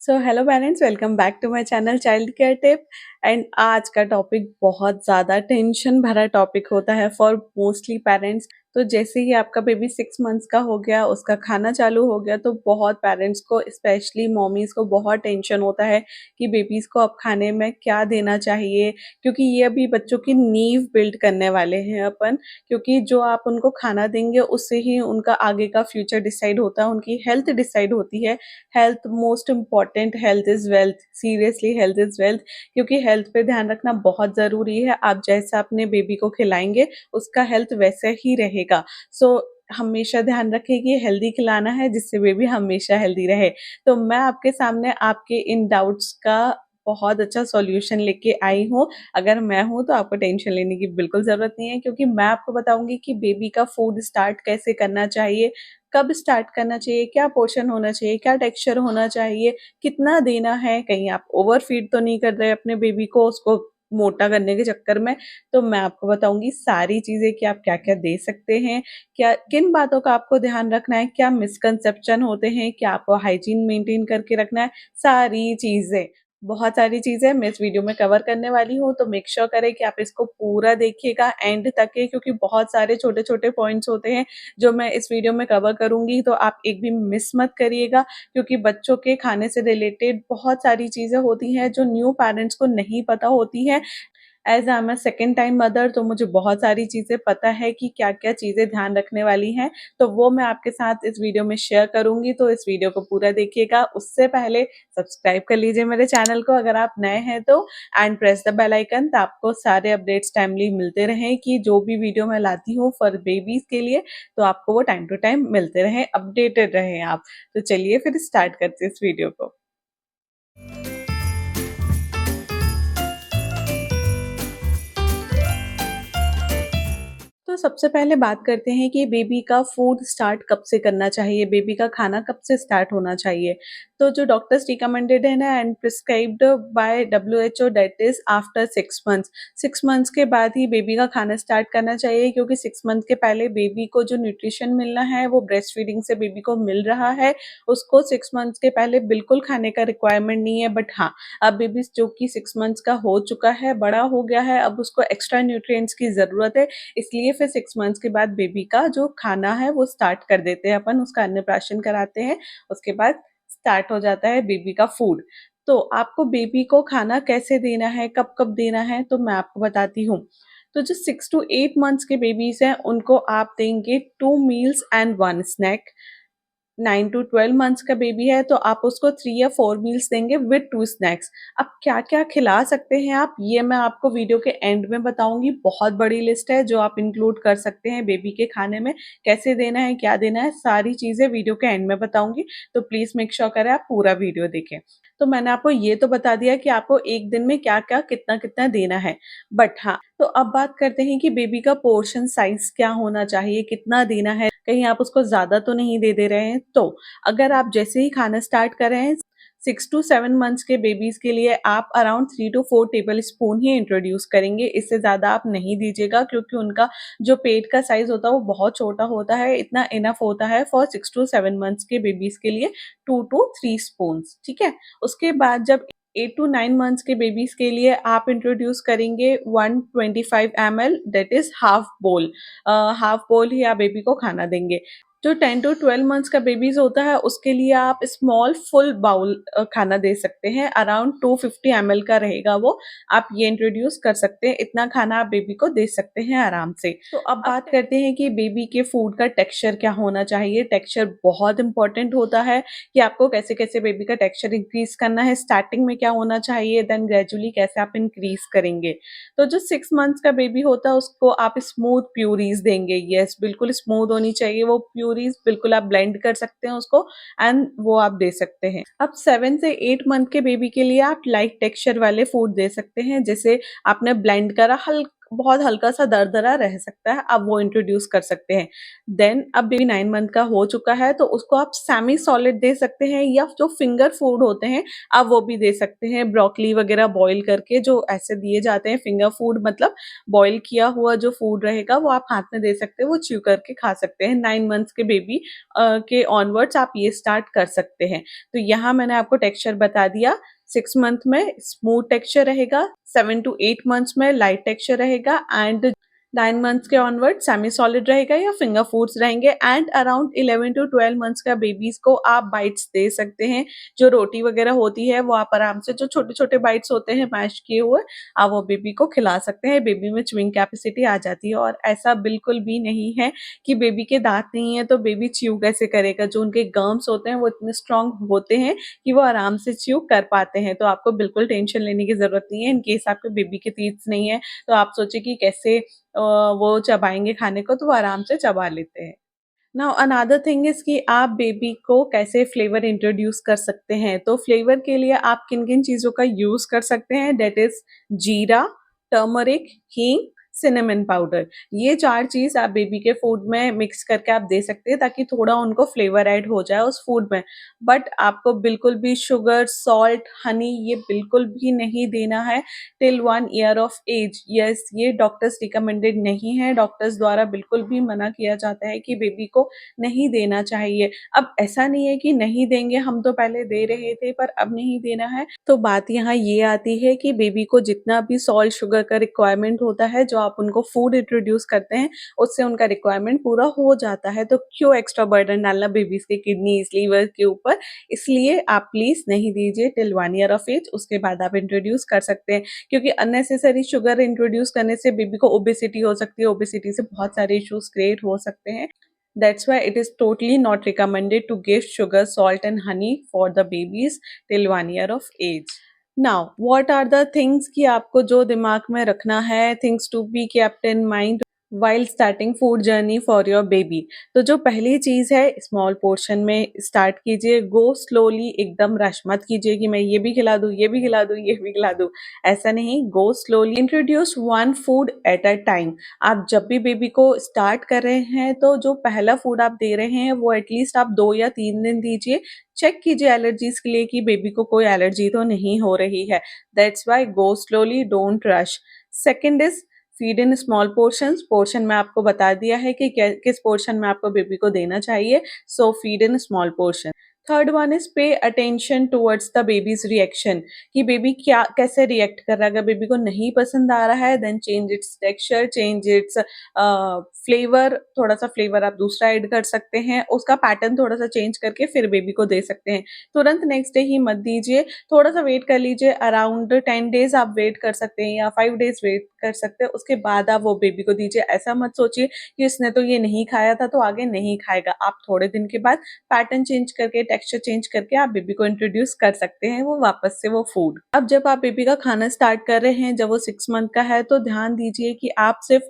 So hello parents, welcome back to my channel child care tip. And आज का topic बहुत ज़्यादा tension भरा टॉपिक होता है फॉर मोस्टली पेरेंट्स। तो जैसे ही आपका बेबी 6 मंथ्स का हो गया, उसका खाना चालू हो गया, तो बहुत पेरेंट्स को, स्पेशली मॉमीज़ को बहुत टेंशन होता है कि बेबीज़ को अब खाने में क्या देना चाहिए, क्योंकि ये अभी बच्चों की नींव बिल्ड करने वाले हैं अपन। क्योंकि जो आप उनको खाना देंगे उससे ही उनका आगे का फ्यूचर डिसाइड होता है, उनकी हेल्थ डिसाइड होती है। Health most important, health is wealth, seriously health is wealth. क्योंकि हेल्थ पे ध्यान रखना बहुत ज़रूरी है। आप जैसा अपने बेबी को खिलाएँगे, उसका हेल्थ वैसे ही रहेगा। सो हमेशा ध्यान रखें कि हेल्दी खिलाना है जिससे बेबी हमेशा हेल्दी रहे। तो मैं आपके सामने आपके इन डाउट्स का बहुत अच्छा सॉल्यूशन लेके आई हूँ। अगर मैं हूँ तो आपको टेंशन लेने की बिल्कुल ज़रूरत नहीं है, क्योंकि मैं आपको बताऊँगी कि बेबी का फूड स्टार्ट कैसे करना चाहिए, कब स्टार्ट करना चाहिए, क्या पोर्शन होना चाहिए, क्या टेक्सचर होना चाहिए, कितना देना है, कहीं आप ओवर फीड तो नहीं कर रहे अपने बेबी को उसको मोटा करने के चक्कर में। तो मैं आपको बताऊँगी सारी चीज़ें कि आप क्या-क्या दे सकते हैं, क्या किन बातों का आपको ध्यान रखना है, क्या मिसकंसेप्शन होते हैं, क्या आपको हाइजीन मेंटेन करके रखना है, सारी चीज़ें। बहुत सारी चीज़ें मैं इस वीडियो में कवर करने वाली हूँ, तो मेक श्योर करें कि आप इसको पूरा देखिएगा एंड तक के, क्योंकि बहुत सारे छोटे-छोटे पॉइंट्स होते हैं जो मैं इस वीडियो में कवर करूँगी, तो आप एक भी मिस मत करिएगा। क्योंकि बच्चों के खाने से रिलेटेड बहुत सारी चीज़ें होती हैं जो न्यू पेरेंट्स को नहीं पता होती हैं। As I am a second time mother, तो मुझे बहुत सारी चीज़ें पता है कि क्या-क्या चीज़ें ध्यान रखने वाली हैं, तो वो मैं आपके साथ इस वीडियो में शेयर करूँगी, तो इस वीडियो को पूरा देखिएगा। उससे पहले सब्सक्राइब कर लीजिए मेरे चैनल को अगर आप नए हैं तो, and press the bell icon, तो आपको सारे अपडेट्स टाइमली मिलते रहें कि जो भी वीडियो मैं लाती हूँ फॉर बेबीज़ के लिए, तो आपको वो टाइम टू टाइम मिलते रहें, अपडेटेड रहें आप। तो चलिए फिर स्टार्ट करते हैं इस वीडियो को। तो सबसे पहले बात करते हैं कि बेबी का फूड स्टार्ट कब से करना चाहिए, बेबी का खाना कब से स्टार्ट होना चाहिए। तो जो डॉक्टर्स रिकमेंडेड है ना and prescribed bye WHO, that is after 6 months. 6 months के बाद ही बेबी का खाना स्टार्ट करना चाहिए, क्योंकि 6 मंथ के पहले बेबी को जो न्यूट्रिशन मिलना है वो ब्रेस्ट फीडिंग से बेबी को मिल रहा है। उसको 6 मंथ्स के पहले बिल्कुल खाने का रिक्वायरमेंट नहीं है। बट हाँ, अब बेबी जो कि 6 मंथ्स का हो चुका है, बड़ा हो गया है, अब उसको एक्स्ट्रा न्यूट्रिएंट्स की ज़रूरत है। इसलिए फिर 6 मंथ्स के बाद बेबी का जो खाना है वो स्टार्ट कर देते हैं अपन, उसका अन्नप्राशन कराते हैं, उसके बाद स्टार्ट हो जाता है बेबी का फूड। तो आपको बेबी को खाना कैसे देना है, कब-कब देना है, तो मैं आपको बताती हूँ। तो जो 6 टू 8 मंथ्स के बेबीज़ हैं, उनको आप देंगे 2 meals and 1 snack. 9 to 12 months का बेबी है तो आप उसको 3 या 4 मील्स देंगे विद 2 स्नैक्स। अब क्या-क्या खिला सकते हैं आप, ये मैं आपको वीडियो के एंड में बताऊँगी। बहुत बड़ी लिस्ट है जो आप इंक्लूड कर सकते हैं बेबी के खाने में। कैसे देना है, क्या देना है, सारी चीज़ें वीडियो के एंड में बताऊँगी। तो प्लीज़ मेक श्योर करें आप पूरा वीडियो देखें। तो मैंने आपको ये तो बता दिया कि आपको 1 दिन में क्या-क्या, कितना-कितना देना है। बट हाँ, तो अब बात करते हैं कि बेबी का पोर्शन साइज़ क्या होना चाहिए, कितना देना है, कहीं आप उसको ज़्यादा तो नहीं दे रहे हैं। तो अगर आप जैसे ही खाना स्टार्ट कर रहे हैं, 6 टू 7 मंथ्स के बेबीज़ के लिए आप अराउंड 3 टू 4 टेबल स्पून ही इंट्रोड्यूस करेंगे। इससे ज़्यादा आप नहीं दीजिएगा, क्योंकि उनका जो पेट का साइज़ होता है वो बहुत छोटा होता है। इतना इनफ होता है फॉर 6 टू 7 मंथ्स के बेबीज़ के लिए, 2 टू 3 स्पून्स, ठीक है? उसके बाद जब 8 टू 9 मंथ्स के बेबीज़ के लिए आप इंट्रोड्यूस करेंगे 125 ml, दैट इज़ हाफ बोल। हाफ बोल ही आप बेबी को खाना देंगे। जो 10 टू 12 मंथ्स का बेबीज़ होता है उसके लिए आप स्मॉल फुल बाउल खाना दे सकते हैं, अराउंड 250 ml का रहेगा वो। आप ये इंट्रोड्यूस कर सकते हैं, इतना खाना आप बेबी को दे सकते हैं आराम से। तो अब बात करते हैं कि बेबी के फूड का टेक्सचर क्या होना चाहिए। टेक्सचर बहुत इंपॉर्टेंट होता है कि आपको कैसे-कैसे बेबी का टेक्सचर इंक्रीज़ करना है, स्टार्टिंग में क्या होना चाहिए, देन ग्रेजुअली कैसे आप इंक्रीज़ करेंगे। तो जो 6 मंथ्स का बेबी होता है उसको आप स्मूथ प्यूरीज़ देंगे। येस, बिल्कुल स्मूथ होनी चाहिए वो प्यूरीज़, बिल्कुल आप ब्लेंड कर सकते हैं उसको एंड वो आप दे सकते हैं। अब 7 से 8 मंथ के बेबी के लिए आप लाइट टेक्सचर वाले फूड दे सकते हैं। जैसे आपने ब्लेंड करा, बहुत हल्का-सा दरदरा रह सकता है, आप वो इंट्रोड्यूस कर सकते हैं। देन अब बेबी 9 मंथ का हो चुका है तो उसको आप सेमी सॉलिड दे सकते हैं या जो फिंगर फूड होते हैं, आप वो भी दे सकते हैं। ब्रोकोली वगैरह बॉयल करके जो ऐसे दिए जाते हैं फिंगर फूड मतलब बॉयल किया हुआ जो फूड रहेगा वो आप हाथ में दे सकते हैं, वो च्यू करके खा सकते हैं। 9 मंथ्स के बेबी के ऑनवर्ड्स आप ये स्टार्ट कर सकते हैं। तो यहाँ मैंने आपको टेक्सचर बता दिया। 6 मंथ में स्मूथ टेक्सचर रहेगा, 7 टू 8 मंथ्स में लाइट टेक्सचर रहेगा एंड 9 मंथ्स के ऑनवर्ड सेमी सॉलिड रहेगा या फिंगर फूड्स रहेंगे एंड अराउंड 11 टू 12 मंथ्स का बेबीज़ को आप बाइट्स दे सकते हैं। जो रोटी वगैरह होती है वो आप आराम से जो छोटे-छोटे बाइट्स होते हैं मैश किए हुए, आप वो बेबी को खिला सकते हैं। बेबी में च्यूइंग कैपेसिटी आ जाती है और ऐसा बिल्कुल भी नहीं है कि बेबी के दाँत नहीं है तो बेबी च्यू कैसे करेगा। जो उनके गम्स होते हैं वो इतने स्ट्रॉन्ग होते हैं कि वो आराम से च्यू कर पाते हैं। तो आपको बिल्कुल टेंशन लेने की ज़रूरत नहीं है। इन केस आपके बेबी के टीथ नहीं है तो आप सोचिए कि कैसे वो चबाएँगे खाने को तो वो आराम से चबा लेते हैं। नाउ अनदर थिंग इज़ कि आप बेबी को कैसे फ्लेवर इंट्रोड्यूस कर सकते हैं। तो फ्लेवर के लिए आप किन-किन चीज़ों का यूज़ कर सकते हैं दैट इज़ जीरा, टर्मरिक, हींग, सिनेमन पाउडर। ये 4 चीज़ आप बेबी के फूड में मिक्स करके आप दे सकते हैं ताकि थोड़ा उनको फ्लेवर ऐड हो जाए उस फूड में। बट आपको बिल्कुल भी शुगर, सॉल्ट, हनी ये बिल्कुल भी नहीं देना है till 1 year of age. Yes, ये डॉक्टर्स रिकमेंडेड नहीं है, डॉक्टर्स द्वारा बिल्कुल भी मना किया जाता है कि बेबी को नहीं देना चाहिए। अब ऐसा नहीं है कि नहीं देंगे, हम तो पहले दे रहे थे पर अब नहीं देना है। तो बात यहाँ ये आती है कि बेबी को जितना भी सॉल्ट, शुगर का रिक्वायरमेंट होता है, जो आप उनको फूड इंट्रोड्यूस करते हैं, उससे उनका रिक्वायरमेंट पूरा हो जाता है। तो क्यों एक्स्ट्रा बर्डन डालना बेबीज़ के किडनीज़, लीवर के ऊपर? इसलिए आप प्लीज़ नहीं दीजिए टिल 1 ईयर ऑफ एज, उसके बाद आप इंट्रोड्यूस कर सकते हैं। क्योंकि अननेसेसरी शुगर इंट्रोड्यूस करने से बेबी को ओबेसिटी हो सकती है, ओबेसिटी से बहुत सारे इश्यूज़ क्रिएट हो सकते हैं। That's why it is totally not recommended to give sugar, salt and honey for the babies till 1 year of age. Now, what are the things कि आपको जो दिमाग में रखना है, things to be kept in mind while starting food journey for your baby. तो जो पहली चीज़ है स्मॉल पोर्शन में स्टार्ट कीजिए, गो स्लोली, एकदम रश मत कीजिए कि मैं ये भी खिला दूँ, ये भी खिला दूँ, ये भी खिला दूँ। ऐसा नहीं, गो slowly, introduce 1 food at a time. आप जब भी बेबी को स्टार्ट कर रहे हैं तो जो पहला फूड आप दे रहे हैं वो एटलीस्ट आप 2 या 3 दिन दीजिए। चेक कीजिए एलर्जीज़ के लिए कि बेबी को कोई एलर्जी तो नहीं हो रही है। That's why go slowly, don't rush. Second is feed in small portions. Portion में आपको बता दिया है कि किस पोर्शन में आपको बेबी को देना चाहिए, so feed in small portion. Third one is pay attention towards the baby's reaction कि बेबी क्या कैसे रिएक्ट कर रहा है। अगर बेबी को नहीं पसंद आ रहा है then change its texture, change its flavour. थोड़ा सा फ्लेवर आप दूसरा ऐड कर सकते हैं, उसका पैटर्न थोड़ा सा चेंज करके फिर बेबी को दे सकते हैं। तुरंत नेक्स्ट डे ही मत दीजिए, थोड़ा सा वेट कर लीजिए। अराउंड 10 डेज आप वेट कर सकते हैं या 5 डेज वेट कर सकते हैं, उसके बाद आप वो बेबी को दीजिए। ऐसा मत सोचिए कि इसने तो ये नहीं खाया था तो आगे नहीं खाएगा। आप थोड़े दिन के बाद पैटर्न चेंज करके, टेक्सचर चेंज करके आप बेबी को इंट्रोड्यूस कर सकते हैं वो वापस से वो फूड। अब जब आप बेबी का खाना स्टार्ट कर रहे हैं, जब वो 6 मंथ का है, तो ध्यान दीजिए कि आप सिर्फ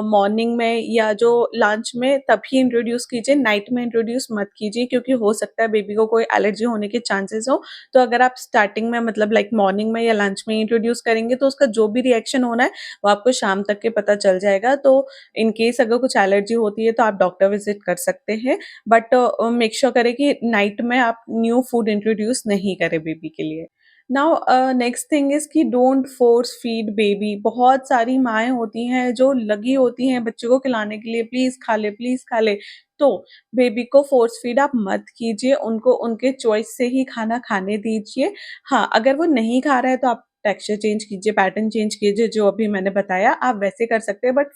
मॉर्निंग में या जो लंच में तभी इंट्रोड्यूस कीजिए, नाइट में इंट्रोड्यूस मत कीजिए क्योंकि हो सकता है बेबी को कोई एलर्जी होने के चांसेस हो। तो अगर आप स्टार्टिंग में मतलब लाइक मॉर्निंग में या लंच में इंट्रोड्यूस करेंगे तो उसका जो भी रिएक्शन होना है वो आपको शाम तक के पता चल जाएगा। तो इन केस अगर कुछ एलर्जी होती है तो आप डॉक्टर विजिट कर सकते हैं, बट मेक श्योर करें कि नाइट में आप न्यू फूड इंट्रोड्यूस नहीं करें बेबी के लिए। नाउ नेक्स्ट थिंग इज कि डोंट फोर्स फीड बेबी। बहुत सारी माएँ होती हैं जो लगी होती हैं बच्चे को खिलाने के लिए, प्लीज़ खा ले, प्लीज़ खा ले। तो बेबी को फोर्स फीड आप मत कीजिए, उनको उनके चॉइस से ही खाना खाने दीजिए। हाँ, अगर वो नहीं खा रहा है तो आप टेक्सचर चेंज कीजिए, पैटर्न चेंज कीजिए, जो अभी मैंने बताया आप वैसे कर सकते हैं, बट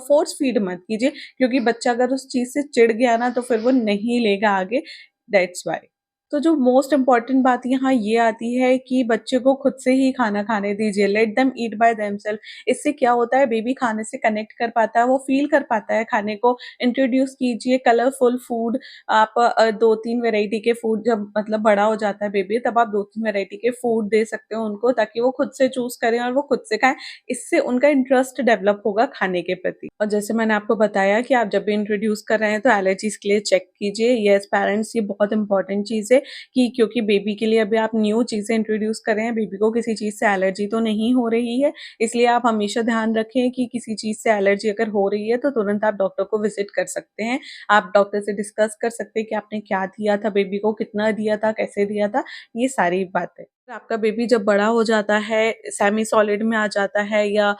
फोर्स फीड मत कीजिए क्योंकि बच्चा अगर उस चीज़ से चिढ़ गया ना तो फिर वो नहीं लेगा आगे, दैट्स व्हाई। तो जो मोस्ट इम्पोर्टेंट बात यहाँ ये आती है कि बच्चे को खुद से ही खाना खाने दीजिए, let them eat by themself. इससे क्या होता है, बेबी खाने से कनेक्ट कर पाता है, वो फील कर पाता है खाने को। इंट्रोड्यूस कीजिए कलरफुल फूड। आप 2-3 वैरायटी के फूड, जब मतलब बड़ा हो जाता है बेबी तब आप 2-3 वैरायटी के फूड दे सकते हो उनको ताकि वो खुद से चूज़ करें और वो खुद से खाएँ। इससे उनका इंटरेस्ट डेवलप होगा खाने के प्रति। और जैसे मैंने आपको बताया कि आप जब भी इंट्रोड्यूस कर रहे हैं तो एलर्जीज़ के लिए चेक कीजिए। येस पेरेंट्स, ये बहुत इंपॉर्टेंट चीज़ है कि क्योंकि बेबी के लिए अभी आप न्यू चीज़ें इंट्रोड्यूस कर रहे हैं, बेबी को किसी चीज़ से एलर्जी तो नहीं हो रही है, इसलिए आप हमेशा ध्यान रखें कि किसी चीज़ से एलर्जी अगर हो रही है तो तुरंत आप डॉक्टर को विज़िट कर सकते हैं। आप डॉक्टर से डिस्कस कर सकते हैं कि आपने क्या दिया था बेबी को, कितना दिया था, कैसे दिया था, ये सारी बातें। आपका बेबी जब बड़ा हो जाता है, सेमी सॉलिड में आ जाता है या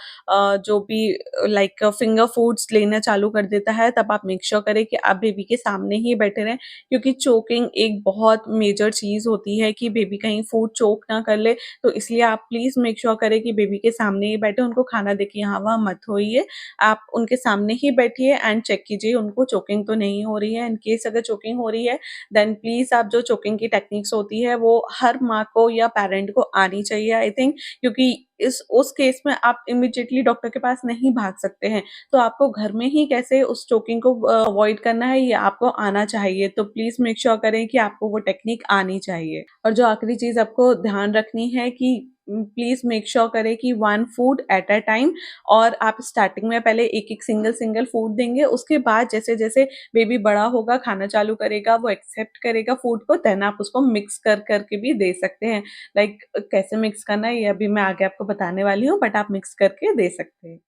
जो भी लाइक फिंगर फूड्स लेना चालू कर देता है, तब आप मेक श्योर करें कि आप बेबी के सामने ही बैठे रहें, क्योंकि चोकिंग एक बहुत मेजर चीज़ होती है कि बेबी कहीं फूड चोक ना कर ले। तो इसलिए आप प्लीज़ मेक श्योर करें कि बेबी के सामने ही बैठे, उनको खाना देके यहाँ-वहाँ मत होइए। आप उनके सामने ही बैठिए एंड चेक कीजिए उनको चोकिंग तो नहीं हो रही है। इन केस अगर चोकिंग हो रही है, देन प्लीज़ आप जो चोकिंग की टेक्निक्स होती है वो हर माँ को या पेरेंट को आनी चाहिए आई थिंक, क्योंकि इस उस केस में आप इमीडिएटली डॉक्टर के पास नहीं भाग सकते हैं। तो आपको घर में ही कैसे उस चोकिंग को अवॉइड करना है, ये आपको आना चाहिए। तो प्लीज़ मेक श्योर करें कि आपको वो टेक्निक आनी चाहिए। और जो आखिरी चीज़ आपको ध्यान रखनी है कि प्लीज़ मेक श्योर करें कि 1 फूड एट अ टाइम, और आप स्टार्टिंग में पहले एक-एक सिंगल-सिंगल फूड देंगे, उसके बाद जैसे-जैसे बेबी बड़ा होगा, खाना चालू करेगा, वो एक्सेप्ट करेगा फूड को, देन आप उसको मिक्स कर के भी दे सकते हैं। लाइक कैसे मिक्स करना है ये अभी मैं आगे आपको बताने वाली हूँ, बट आप मिक्स करके दे सकते हैं।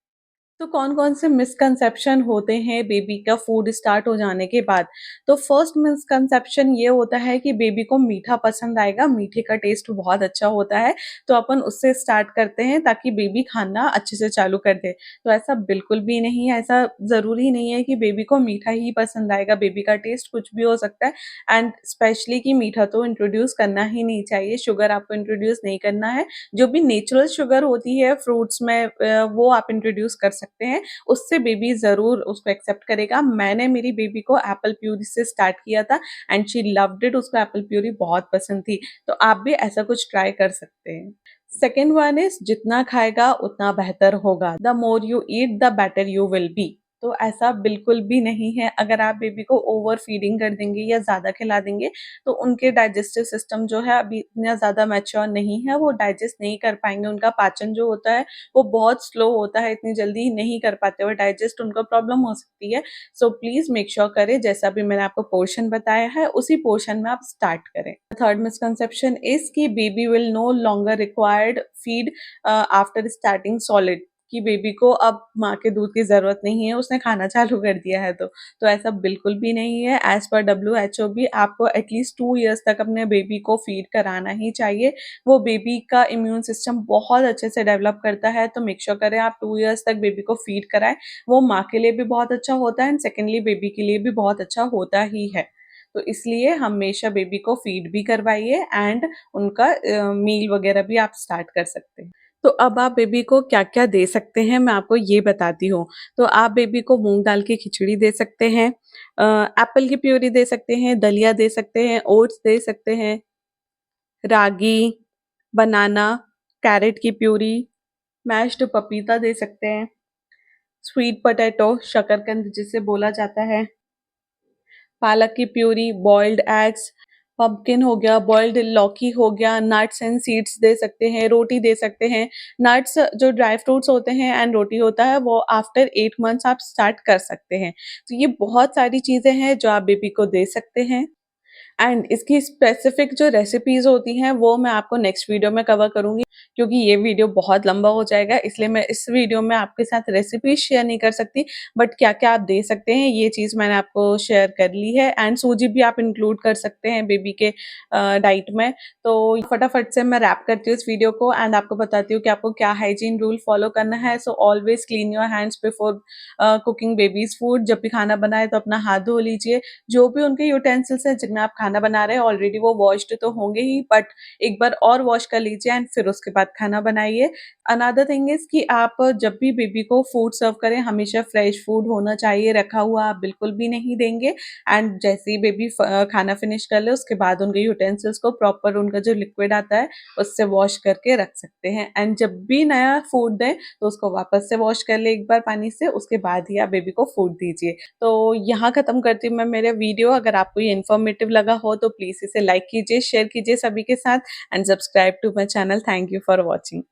तो कौन-कौन से मिसकंसेप्शन होते हैं बेबी का फूड स्टार्ट हो जाने के बाद? तो फर्स्ट मिसकंसेप्शन ये होता है कि बेबी को मीठा पसंद आएगा, मीठे का टेस्ट बहुत अच्छा होता है, तो अपन उससे स्टार्ट करते हैं ताकि बेबी खाना अच्छे से चालू कर दे। तो ऐसा बिल्कुल भी नहीं है, ऐसा ज़रूरी नहीं है कि बेबी को मीठा ही पसंद आएगा, बेबी का टेस्ट कुछ भी हो सकता है एंड स्पेशली कि मीठा तो इंट्रोड्यूस करना ही नहीं चाहिए, शुगर आपको इंट्रोड्यूस नहीं करना है। जो भी नेचुरल शुगर होती है फ्रूट्स में वो आप इंट्रोड्यूस कर सकते हैं, उससे बेबी ज़रूर उसको एक्सेप्ट करेगा। मैंने मेरी बेबी को एप्पल प्यूरी से स्टार्ट किया था एंड शी लव्ड इट, उसको एप्पल प्यूरी बहुत पसंद थी। तो आप भी ऐसा कुछ ट्राई कर सकते हैं। सेकंड वन इज़ जितना खाएगा उतना बेहतर होगा। The more you eat the better you will be. तो ऐसा बिल्कुल भी नहीं है, अगर आप बेबी को ओवर फीडिंग कर देंगे या ज़्यादा खिला देंगे, तो उनके डाइजेस्टिव सिस्टम जो है अभी इतना ज़्यादा मैच्योर नहीं है, वो डाइजेस्ट नहीं कर पाएँगे, उनका पाचन जो होता है वो बहुत स्लो होता है, इतनी जल्दी नहीं कर पाते वो डाइजेस्ट, उनको प्रॉब्लम हो सकती है। सो प्लीज़ मेक श्योर करें जैसा भी मैंने आपको पोर्शन बताया है, उसी पोर्शन में आप स्टार्ट करें। थर्ड मिसकंसेप्शन इज़ कि baby will no longer required feed after starting solid, कि बेबी को अब माँ के दूध की ज़रूरत नहीं है, उसने खाना चालू कर दिया है तो। तो ऐसा बिल्कुल भी नहीं है, एज़ पर WHO भी आपको एटलीस्ट 2 इयर्स तक अपने बेबी को फीड कराना ही चाहिए। वो बेबी का इम्यून सिस्टम बहुत अच्छे से डेवलप करता है, तो मेक श्योर करें आप 2 इयर्स तक बेबी को फीड कराएँ। वो माँ के लिए भी बहुत अच्छा होता है एंड सेकेंडली बेबी के लिए भी बहुत अच्छा होता ही है। तो इसलिए हमेशा बेबी को फीड भी करवाइए एंड उनका मील वगैरह भी आप स्टार्ट कर सकते हैं। तो अब आप बेबी को क्या-क्या दे सकते हैं, मैं आपको ये बताती हूँ। तो आप बेबी को मूँग दाल की खिचड़ी दे सकते हैं, एप्पल की प्यूरी दे सकते हैं, दलिया दे सकते हैं, ओट्स दे सकते हैं, रागी, बनाना, कैरेट की प्यूरी, मैश्ड पपीता दे सकते हैं, स्वीट पोटैटो, शकरकंद जिसे बोला जाता है, पालक की प्यूरी, बॉइल्ड एग्स, पम्पकिन हो गया, बॉइल्ड लौकी हो गया, नट्स एंड सीड्स दे सकते हैं, रोटी दे सकते हैं। नट्स जो ड्राई फ्रूट्स होते हैं एंड रोटी होता है वो आफ्टर 8 मंथ्स आप स्टार्ट कर सकते हैं। तो ये बहुत सारी चीज़ें हैं जो आप बेबी को दे सकते हैं। एंड इसकी स्पेसिफिक जो रेसिपीज़ होती हैं वो मैं आपको नेक्स्ट वीडियो में कवर करूँगी, क्योंकि ये वीडियो बहुत लंबा हो जाएगा, इसलिए मैं इस वीडियो में आपके साथ रेसिपीज़ शेयर नहीं कर सकती, बट क्या-क्या आप दे सकते हैं ये चीज़ मैंने आपको शेयर कर ली है एंड सूजी भी आप इंक्लूड कर सकते हैं बेबी के डाइट में। तो फटाफट से मैं रैप करती हूँ इस वीडियो को एंड आपको बताती हूँ कि आपको क्या हाइजीन रूल फॉलो करना है। So always clean your hands before cooking babies food. जब भी खाना बनाएँ तो अपना हाथ धो लीजिए। जो भी उनके यूटेंसिल्स हैं जिनमें आप खाना बना रहे हैं ऑलरेडी वो वॉश्ड तो होंगे ही, बट एक बार और वॉश कर लीजिए एंड फिर उसके बाद खाना बनाइए। अनदर थिंग इज़ कि आप जब भी बेबी को फूड सर्व करें हमेशा फ्रेश फूड होना चाहिए, रखा हुआ आप बिल्कुल भी नहीं देंगे एंड जैसे ही बेबी खाना फिनिश कर ले उसके बाद उनके यूटेंसिल्स को प्रॉपर उनका जो लिक्विड आता है उससे वॉश करके रख सकते हैं एंड जब भी नया फूड दें तो उसको वापस से वॉश कर ले एक बार पानी से, उसके बाद ही आप बेबी को फूड दीजिए। तो यहाँ ख़त्म करती हूँ मैं मेरा वीडियो। अगर आपको ये इन्फॉर्मेटिव लगा हो तो प्लीज़ इसे लाइक कीजिए, शेयर कीजिए सभी के साथ and subscribe to my channel. Thank you for watching.